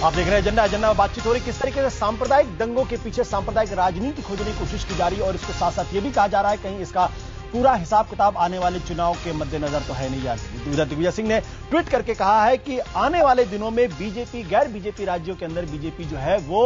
आप देख रहे हैं एजेंडा। एजेंडा में बातचीत हो रही किस तरीके से सांप्रदायिक दंगों के पीछे सांप्रदायिक राजनीति खोजने की कोशिश की जा रही है और इसके साथ साथ ये भी कहा जा रहा है कहीं इसका पूरा हिसाब किताब आने वाले चुनाव के मद्देनजर तो है नहीं। यार दिग्विजय सिंह ने ट्वीट करके कहा है कि आने वाले दिनों में बीजेपी गैर बीजेपी राज्यों के अंदर बीजेपी जो है वो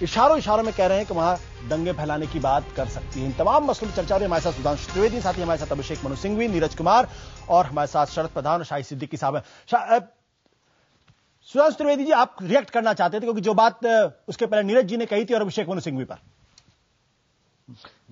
इशारों में कह रहे हैं कि वहां दंगे फैलाने की बात कर सकती है। इन तमाम मसलों की चर्चा हो रही है। हमारे साथ सुधांशु त्रिवेदी, साथ ही हमारे साथ अभिषेक मनु सिंघवी, नीरज कुमार और हमारे साथ शरद प्रधान और शाहिद सिद्दीकी साहब हैं। सुधांशु त्रिवेदी जी, आप रिएक्ट करना चाहते थे क्योंकि जो बात उसके पहले नीरज जी ने कही थी और अभिषेक मनु सिंघवी पर।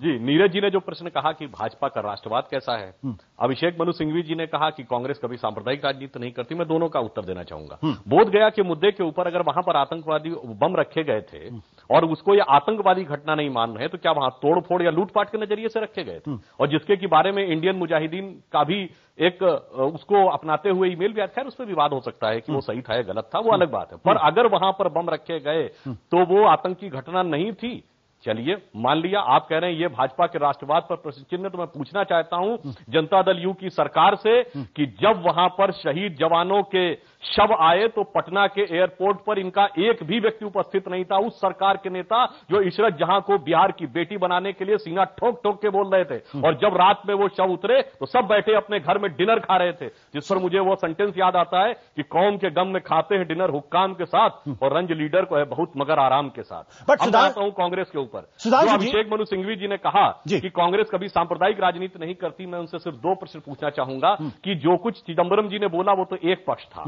जी, नीरज जी ने जो प्रश्न कहा कि भाजपा का राष्ट्रवाद कैसा है, अभिषेक मनु सिंघवी जी ने कहा कि कांग्रेस कभी सांप्रदायिक राजनीति नहीं करती। मैं दोनों का उत्तर देना चाहूंगा। बोध गया के मुद्दे के ऊपर अगर वहां पर आतंकवादी बम रखे गए थे और उसको ये आतंकवादी घटना नहीं मान रहे तो क्या वहां तोड़फोड़ या लूटपाट के नजरिए से रखे गए थे? और जिसके के बारे में इंडियन मुजाहिदीन का भी एक उसको अपनाते हुए ईमेल भी आया। खैर उस पर विवाद हो सकता है कि वो सही था या गलत था, वो अलग बात है। पर अगर वहां पर बम रखे गए तो वो आतंकी घटना नहीं थी। चलिए मान लिया, आप कह रहे हैं ये भाजपा के राष्ट्रवाद पर प्रश्न चिन्ह। तो मैं पूछना चाहता हूं जनता दल यू की सरकार से कि जब वहां पर शहीद जवानों के शव आए तो पटना के एयरपोर्ट पर इनका एक भी व्यक्ति उपस्थित नहीं था। उस सरकार के नेता जो इशरत जहां को बिहार की बेटी बनाने के लिए सीना ठोक ठोक के बोल रहे थे, और जब रात में वो शव उतरे तो सब बैठे अपने घर में डिनर खा रहे थे। जिस पर मुझे वो सेंटेंस याद आता है कि कौम के गम में खाते हैं डिनर हुक्काम के साथ और रंज लीडर को है बहुत मगर आराम के साथ। बट अब आता हूं कांग्रेस के ऊपर। जो अभिषेक मनु सिंघवी जी ने कहा कि कांग्रेस कभी सांप्रदायिक राजनीति नहीं करती, मैं उनसे सिर्फ दो प्रश्न पूछना चाहूंगा कि जो कुछ चिदंबरम जी ने बोला वो तो एक पक्ष था।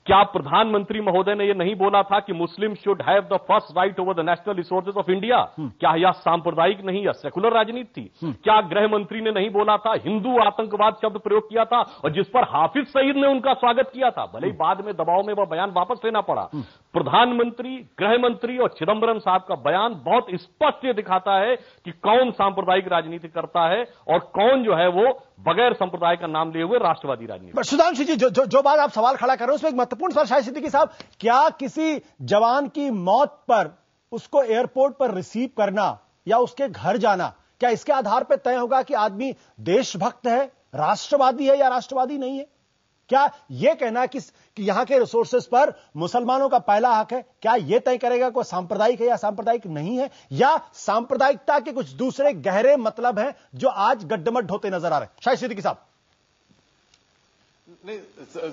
क्या प्रधानमंत्री महोदय ने यह नहीं बोला था कि मुस्लिम should have the first right over the national resources of India? क्या यह सांप्रदायिक नहीं, यह सेकुलर राजनीति थी? क्या गृह मंत्री ने नहीं बोला था, हिंदू आतंकवाद शब्द प्रयोग किया था और जिस पर हाफिज सईद ने उनका स्वागत किया था, भले ही बाद में दबाव में वह बयान वापस लेना पड़ा। प्रधानमंत्री, गृह मंत्री और चिदंबरम साहब का बयान बहुत स्पष्ट ये दिखाता है कि कौन सांप्रदायिक राजनीति करता है और कौन जो है वो बगैर संप्रदाय का नाम लिए हुए राष्ट्रवादी राजनीति। सुधांशु जी, जो बात आप सवाल खड़ा कर रहे हो उसमें एक महत्वपूर्ण सवाल शाहिद सिद्दीकी साहब, क्या किसी जवान की मौत पर उसको एयरपोर्ट पर रिसीव करना या उसके घर जाना, क्या इसके आधार पर तय होगा कि आदमी देशभक्त है, राष्ट्रवादी है या राष्ट्रवादी नहीं है? क्या यह कहना कि यहां के रिसोर्सेज पर मुसलमानों का पहला हक है, क्या यह तय करेगा कोई सांप्रदायिक है या सांप्रदायिक नहीं है, या सांप्रदायिकता के कुछ दूसरे गहरे मतलब हैं जो आज गड्ढमड्ढ होते नजर आ रहे हैं? शाहिद सिद्दीकी साहब। नहीं,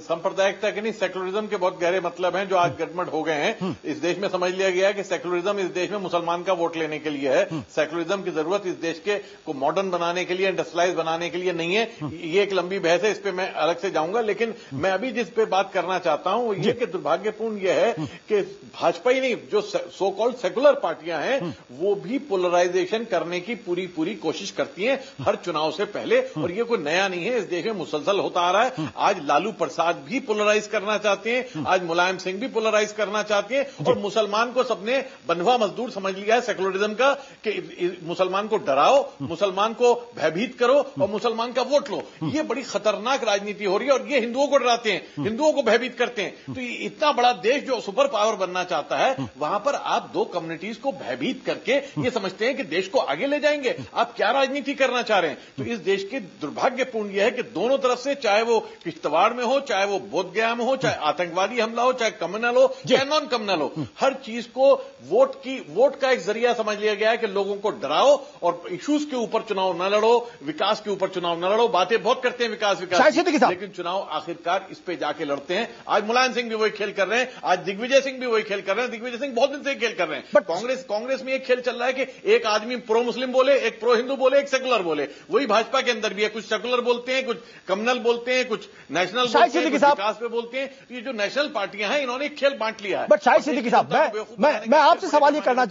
सांप्रदायिकता के नहीं, सेकुलरिज्म के बहुत गहरे मतलब हैं जो आज गड़बड़ हो गए हैं। इस देश में समझ लिया गया है कि सेकुलरिज्म इस देश में मुसलमान का वोट लेने के लिए है। सेकुलरिज्म की जरूरत इस देश के को मॉडर्न बनाने के लिए, इंडस्ट्रियलाइज बनाने के लिए नहीं है। ये एक लंबी बहस है, इस पे मैं अलग से जाऊंगा। लेकिन मैं अभी जिस पे बात करना चाहता हूं वो ये कि दुर्भाग्यपूर्ण यह है कि भाजपा ही नहीं, जो सो कॉल्ड सेकुलर पार्टियां हैं वो भी पोलराइजेशन करने की पूरी कोशिश करती हैं हर चुनाव से पहले। और ये कोई नया नहीं है, इस देश में मुसलसल होता आ रहा है। आज लालू प्रसाद भी पोलराइज करना चाहते हैं, आज मुलायम सिंह भी पोलराइज करना चाहते हैं। और मुसलमान को सबने बंधुआ मजदूर समझ लिया है सेकुलरिज्म का कि मुसलमान को डराओ, मुसलमान को भयभीत करो और मुसलमान का वोट लो। ये बड़ी खतरनाक राजनीति हो रही है और ये हिंदुओं को डराते हैं, हिंदुओं को भयभीत करते हैं। तो इतना बड़ा देश जो सुपर पावर बनना चाहता है, वहां पर आप दो कम्युनिटीज को भयभीत करके ये समझते हैं कि देश को आगे ले जाएंगे। आप क्या राजनीति करना चाह रहे हैं? तो इस देश के दुर्भाग्यपूर्ण यह है कि दोनों तरफ से, चाहे वो किश्तवाड़ में हो, चाहे वो बोध गया में हो, चाहे आतंकवादी हमला हो, चाहे कम्युनल हो, चाहे नॉन कम्युनल हो, हर चीज को वोट का एक जरिया समझ लिया गया है कि लोगों को डराओ और इश्यूज के ऊपर चुनाव न लड़ो, विकास के ऊपर चुनाव न लड़ो। बातें बहुत करते हैं विकास, लेकिन चुनाव आखिरकार इस पे जाके लड़ते हैं। आज मुलायम सिंह भी वही खेल कर रहे हैं, आज दिग्विजय सिंह भी वही खेल कर रहे हैं। दिग्विजय सिंह बहुत दिन से खेल कर रहे हैं। कांग्रेस में एक खेल चल रहा है कि एक आदमी प्रो मुस्लिम बोले, एक प्रो हिंदू बोले, एक सेकुलर बोले। वही भाजपा के अंदर भी है, कुछ सेकुलर बोलते हैं, कुछ कम्युनल बोलते हैं, कुछ नेशनल विकास पे बोलते हैं। ये जो नेशनल पार्टियां हैं इन्होंने खेल बांट लिया है। बट शाहिद सिद्दीकी साहब, मैं आपसे सवाल ये करना,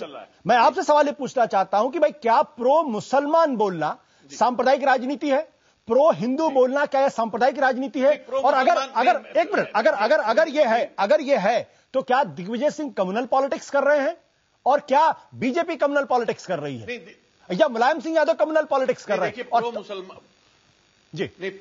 मैं आपसे सवाल ये पूछना चाहता हूं कि भाई क्या प्रो मुसलमान बोलना सांप्रदायिक राजनीति है? प्रो हिंदू बोलना क्या यह सांप्रदायिक राजनीति है? और अगर एक मिनट, अगर ये है तो क्या दिग्विजय सिंह कम्युनल पॉलिटिक्स कर रहे हैं और क्या बीजेपी कम्युनल पॉलिटिक्स कर रही है, या मुलायम सिंह यादव कम्युनल पॉलिटिक्स कर रहे हैं? प्रो मुसलमान जी नहीं,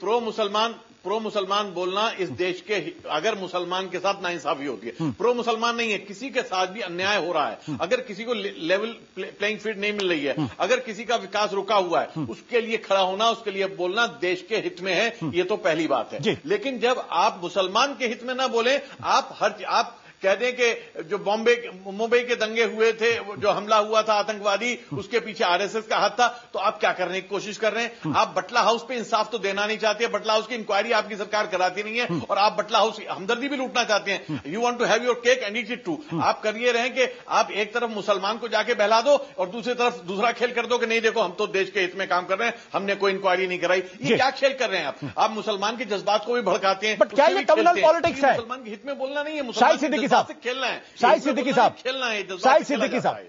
प्रो मुसलमान बोलना इस देश के, अगर मुसलमान के साथ नाइंसाफी होती है, प्रो मुसलमान नहीं है, किसी के साथ भी अन्याय हो रहा है, अगर किसी को लेवल प्लेइंग फील्ड नहीं मिल रही है, अगर किसी का विकास रुका हुआ है, उसके लिए खड़ा होना, उसके लिए बोलना देश के हित में है। ये तो पहली बात है। लेकिन जब आप मुसलमान के हित में ना बोले, आप कह दें कि जो मुंबई के दंगे हुए थे, जो हमला हुआ था आतंकवादी, उसके पीछे आरएसएस का हाथ था, तो आप क्या करने की कोशिश कर रहे हैं? आप बटला हाउस पे इंसाफ तो देना नहीं चाहते, बटला हाउस की इंक्वायरी आपकी सरकार कराती नहीं है, और आप बटला हाउस की हमदर्दी भी लूटना चाहते हैं। You want to have your cake and eat it too. आप कर ये रहे कि आप एक तरफ मुसलमान को जाके बहला दो और दूसरी तरफ दूसरा खेल कर दो कि नहीं देखो हम तो देश के हित में काम कर रहे हैं, हमने कोई इंक्वायरी नहीं कराई। ये क्या खेल कर रहे हैं आप मुसलमान के जज्बात को भी भड़काते हैं। बट क्या ये कम्युनल पॉलिटिक्स है? मुसलमान के हित में बोलना नहीं है, शाहिद सिद्दीकी साहब खेलना है, शाहिद सिद्दीकी साहब खेलना है,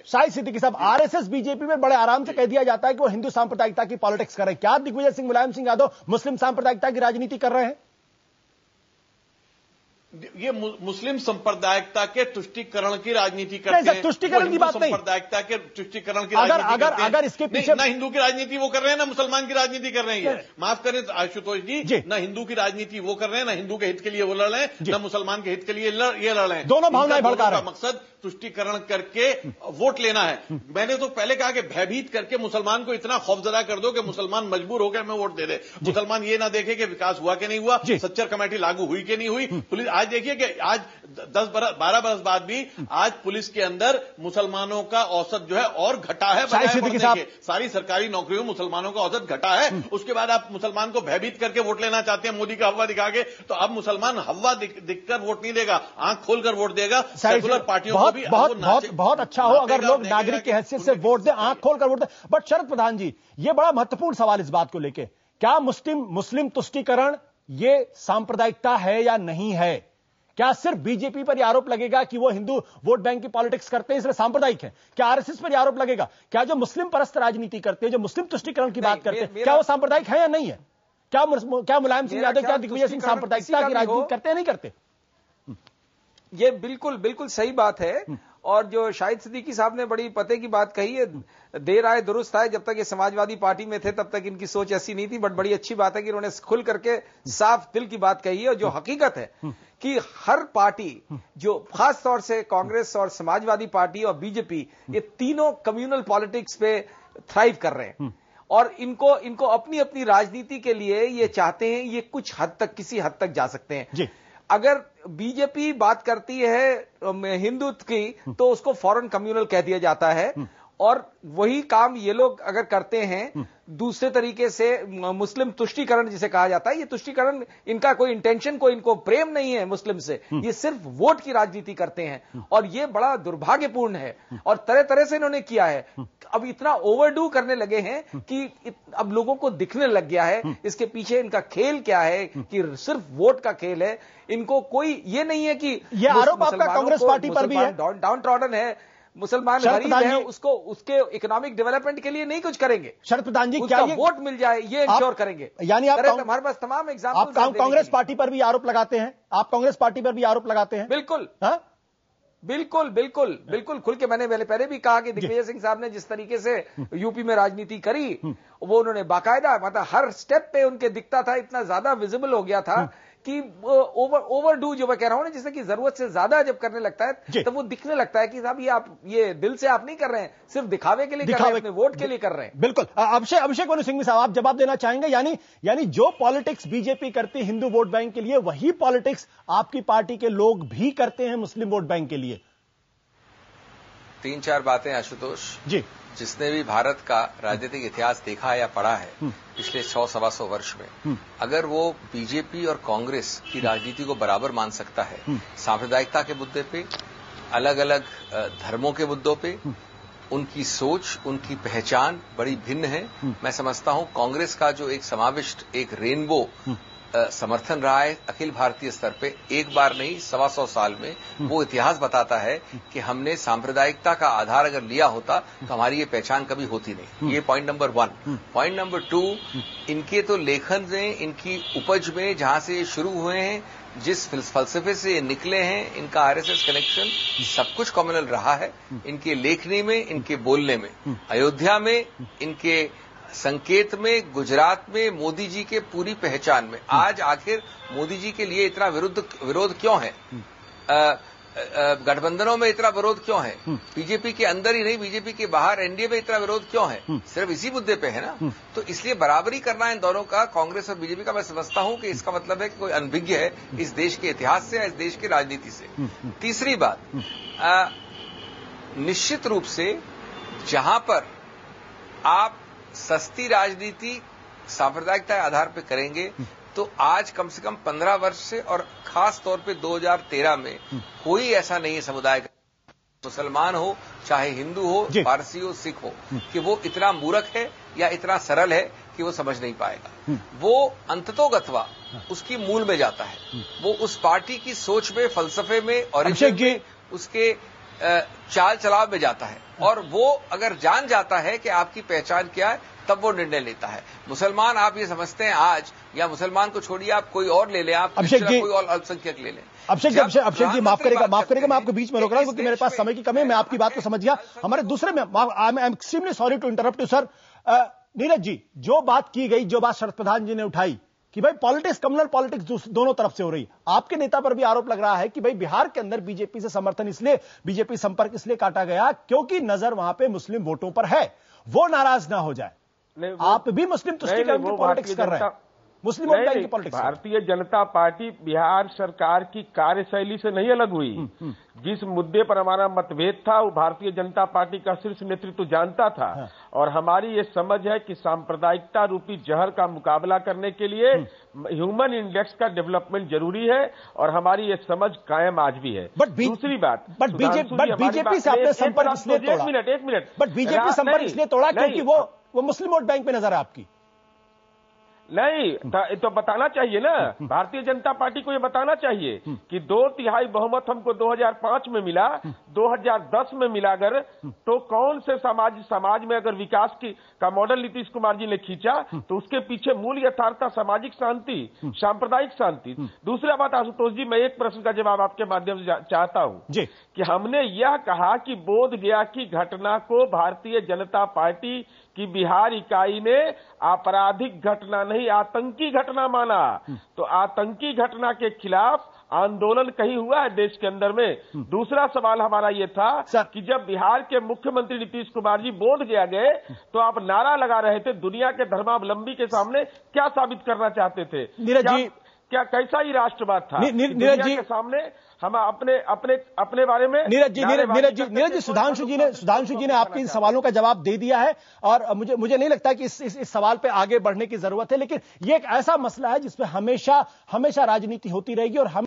शाहिद सिद्दीकी साहब, आरएसएस बीजेपी में बड़े आराम से कह दिया जाता है कि वो हिंदू सांप्रदायिकता की पॉलिटिक्स कर रहे हैं। क्या दिग्विजय सिंह, मुलायम सिंह यादव मुस्लिम सांप्रदायिकता की राजनीति कर रहे हैं? ये मुस्लिम संप्रदायिकता के तुष्टीकरण की राजनीति करते हैं। तुष्टीकरण की बात नहीं, संप्रदायिकता के तुष्टीकरण की राजनीति करते हैं। अगर इसके पीछे ना हिंदू की राजनीति वो कर रहे हैं, ना मुसलमान की राजनीति कर रहे हैं। माफ करें आशुतोष जी, ना हिंदू की राजनीति वो कर रहे हैं, ना हिंदू के हित के लिए वो लड़ रहे हैं, ना मुसलमान के हित के लिए ये लड़ रहे हैं। दोनों भावनाएं भड़का रहे हैं। मकसद तुष्टीकरण करके वोट लेना है। मैंने तो पहले कहा कि भयभीत करके मुसलमान को इतना खौफजदा कर दो कि मुसलमान मजबूर होकर हमें वोट दे दे। मुसलमान ये ना देखे कि विकास हुआ कि नहीं हुआ, सच्चर कमेटी लागू हुई कि नहीं हुई। पुलिस आज देखिए कि आज 10-12 बरस बाद भी आज पुलिस के अंदर मुसलमानों का औसत जो है और घटा है। सारी सरकारी नौकरियों में मुसलमानों का औसत घटा है। उसके बाद आप मुसलमान को भयभीत करके वोट लेना चाहते हैं मोदी का हवा दिखा के, तो अब मुसलमान हवा दिखकर वोट नहीं देगा, आंख खोलकर वोट देगा। सेकुलर पार्टियों बहुत अच्छा हो अगर लोग नागरिक की हैसियत से वोट दें, आंख खोलकर वोट दें। बट शरद प्रधान जी, ये बड़ा महत्वपूर्ण सवाल इस बात को लेकर, क्या मुस्लिम तुष्टीकरण ये सांप्रदायिकता है या नहीं है? क्या सिर्फ बीजेपी पर यह आरोप लगेगा कि वो हिंदू वोट बैंक की पॉलिटिक्स करते हैं इसलिए सांप्रदायिक है? क्या आरएसएस पर यह आरोप लगेगा? क्या जो मुस्लिम परस्त राजनीति करते हैं, जो मुस्लिम तुष्टीकरण की बात करते हैं, क्या वो सांप्रदायिक है या नहीं है? क्या मुलायम सिंह यादव, क्या दिग्विजय सिंह सांप्रदायिकता की राजनीति करते हैं नहीं करते? ये बिल्कुल सही बात है। और जो शाहिद सिद्दीकी साहब ने बड़ी पते की बात कही है, देर आए दुरुस्त आए। जब तक ये समाजवादी पार्टी में थे तब तक इनकी सोच ऐसी नहीं थी, बट बड़ी अच्छी बात है कि इन्होंने खुल करके साफ दिल की बात कही है। और जो हकीकत है कि हर पार्टी, जो खास तौर से कांग्रेस और समाजवादी पार्टी और बीजेपी, ये तीनों कम्युनल पॉलिटिक्स पे थ्राइव कर रहे हैं। और इनको अपनी अपनी राजनीति के लिए ये चाहते हैं, ये कुछ हद तक, किसी हद तक जा सकते हैं। अगर बीजेपी बात करती है हिंदुत्व की तो उसको फौरन कम्युनल कह दिया जाता है, और वही काम ये लोग अगर करते हैं दूसरे तरीके से मुस्लिम तुष्टीकरण जिसे कहा जाता है, ये तुष्टीकरण इनका कोई इंटेंशन, कोई इनको प्रेम नहीं है मुस्लिम से, ये सिर्फ वोट की राजनीति करते हैं। और ये बड़ा दुर्भाग्यपूर्ण है और तरह तरह से इन्होंने किया है। अब इतना ओवरडू करने लगे हैं कि अब लोगों को दिखने लग गया है इसके पीछे इनका खेल क्या है, कि सिर्फ वोट का खेल है। इनको कोई ये नहीं है कि ये आरोप आपका कांग्रेस पार्टी पर भी है, डाउन ट्रॉडन है, मुसलमान गरीब है, उसको उसके इकोनॉमिक डेवलपमेंट के लिए नहीं कुछ करेंगे। शरद प्रधान जी, क्या वोट मिल जाए ये इंश्योर करेंगे? यानी आप हमारे पास तमाम एग्जाम्पल। आप कांग्रेस पार्टी पर भी आरोप लगाते हैं? आप कांग्रेस पार्टी पर भी आरोप लगाते हैं? बिल्कुल, बिल्कुल खुल के। मैंने पहले भी कहा कि दिग्विजय सिंह साहब ने जिस तरीके से यूपी में राजनीति करी, वो उन्होंने बाकायदा, मतलब हर स्टेप पे उनके दिखता था, इतना ज्यादा विजिबल हो गया था कि ओवरडू जो मैं कह रहा हूं ना, जिससे कि जरूरत से ज्यादा जब करने लगता है तब वो दिखने लगता है कि साहब ये दिल से आप नहीं कर रहे हैं, सिर्फ दिखावे के लिए कर रहे हैं, अपने वोट के लिए कर रहे हैं। बिल्कुल। अभिषेक मनु सिंघवी साहब, आप जवाब देना चाहेंगे? यानी जो पॉलिटिक्स बीजेपी करती हिंदू वोट बैंक के लिए, वही पॉलिटिक्स आपकी पार्टी के लोग भी करते हैं मुस्लिम वोट बैंक के लिए? 3-4 बातें आशुतोष जी। जिसने भी भारत का राजनीतिक इतिहास देखा है या पढ़ा है पिछले 100-125 वर्ष में, अगर वो बीजेपी और कांग्रेस की राजनीति को बराबर मान सकता है, सांप्रदायिकता के मुद्दे पे, अलग अलग धर्मों के मुद्दों पे, उनकी सोच, उनकी पहचान बड़ी भिन्न है। मैं समझता हूं कांग्रेस का जो एक समाविष्ट, एक रेनबो समर्थन रहा है अखिल भारतीय स्तर पे, एक बार नहीं 125 साल में, वो इतिहास बताता है कि हमने सांप्रदायिकता का आधार अगर लिया होता तो हमारी ये पहचान कभी होती नहीं। ये पॉइंट नंबर 1। पॉइंट नंबर 2, इनके तो लेखन में, इनकी उपज में, जहां से ये शुरू हुए हैं, जिस फलसफे से ये निकले हैं, इनका आरएसएस कनेक्शन, सब कुछ कम्युनल रहा है। इनके लेखनी में, इनके बोलने में, अयोध्या में, इनके संकेत में, गुजरात में, मोदी जी के पूरी पहचान में। आज आखिर मोदी जी के लिए इतना विरोध क्यों है? गठबंधनों में इतना विरोध क्यों है? बीजेपी के अंदर ही नहीं, बीजेपी के बाहर एनडीए में इतना विरोध क्यों है? सिर्फ इसी मुद्दे पे है ना। तो इसलिए बराबरी करना इन दोनों का, कांग्रेस और बीजेपी का, मैं समझता हूं कि इसका मतलब है कि कोई अनभिज्ञ है इस देश के इतिहास से, इस देश की राजनीति से। तीसरी बात, निश्चित रूप से जहां पर आप सस्ती राजनीति सांप्रदायिकता के आधार पर करेंगे, तो आज कम से कम 15 वर्ष से और खास तौर पे 2013 में कोई ऐसा नहीं है समुदाय का, मुसलमान हो चाहे हिंदू हो, पारसी हो, सिख हो, कि वो इतना मूर्ख है या इतना सरल है कि वो समझ नहीं पाएगा। वो अंततोगत्वा उसकी मूल में जाता है, वो उस पार्टी की सोच में, फलसफे में, ओरिजिन में, उसके चाल चलाव में जाता है। और वो अगर जान जाता है कि आपकी पहचान क्या है, तब वो निर्णय लेता है। मुसलमान आप ये समझते हैं आज, या मुसलमान को छोड़िए, आप कोई और ले लें, आप कोई और अल्पसंख्यक ले लें। अभिषेक जी माफ करेगा, मैं आपको बीच में रोक रहा हूं क्योंकि मेरे पास समय की कमी है। मैं आपकी बात को समझ गया। हमारे दूसरे में, I am extremely sorry to interrupt you sir. Neeraj ji, जो बात की गई, जो बात शरद प्रधान जी ने उठाई कि भाई पॉलिटिक्स, कम्युनल पॉलिटिक्स दोनों तरफ से हो रही, आपके नेता पर भी आरोप लग रहा है कि भाई बिहार के अंदर बीजेपी से समर्थन इसलिए, बीजेपी संपर्क इसलिए काटा गया क्योंकि नजर वहां पे मुस्लिम वोटों पर है, वो नाराज ना हो जाए। आप भी मुस्लिम तुष्टीकरण की पॉलिटिक्स कर रहे हैं, मुस्लिम वोट बैंक की पॉलिटिक्स। भारतीय जनता पार्टी बिहार सरकार की कार्यशैली से नहीं अलग हुई। जिस मुद्दे पर हमारा मतभेद था वो भारतीय जनता पार्टी का शीर्ष नेतृत्व जानता था। और हमारी ये समझ है कि सांप्रदायिकता रूपी जहर का मुकाबला करने के लिए ह्यूमन इंडेक्स का डेवलपमेंट जरूरी है, और हमारी ये समझ कायम आज भी है। दूसरी बात, बट बीजेपी से आपने संपर्क इसलिए तोड़ा, एक मिनट, बट बीजेपी संपर्क इसलिए तोड़ा क्योंकि वो मुस्लिम वोट बैंक में नजर है आपकी। नहीं तो बताना चाहिए ना, भारतीय जनता पार्टी को ये बताना चाहिए कि 2/3 बहुमत हमको 2005 में मिला, 2010 में मिला। अगर तो कौन से समाज में अगर विकास का मॉडल नीतीश कुमार जी ने खींचा, तो उसके पीछे मूल यथार्थ सामाजिक शांति, सांप्रदायिक शांति। दूसरा बात आशुतोष जी, मैं एक प्रश्न का जवाब आपके माध्यम से चाहता हूं कि हमने यह कहा कि बोधगया की घटना को भारतीय जनता पार्टी की बिहार इकाई ने आपराधिक घटना नहीं, आतंकी घटना माना। तो आतंकी घटना के खिलाफ आंदोलन कहीं हुआ है देश के अंदर में? दूसरा सवाल हमारा ये था कि जब बिहार के मुख्यमंत्री नीतीश कुमार जी बोधगया गए, तो आप नारा लगा रहे थे, दुनिया के धर्मावलंबी के सामने क्या साबित करना चाहते थे? नीरज जी, क्या कैसा ही राष्ट्रवाद था नीरज जी के सामने? हम अपने बारे में नीरज जी सुधांशु जी ने आपके सवालों का जवाब दे दिया है, और मुझे नहीं लगता कि इस सवाल पे आगे बढ़ने की जरूरत है। लेकिन ये एक ऐसा मसला है जिसपे हमेशा राजनीति होती रहेगी, और हम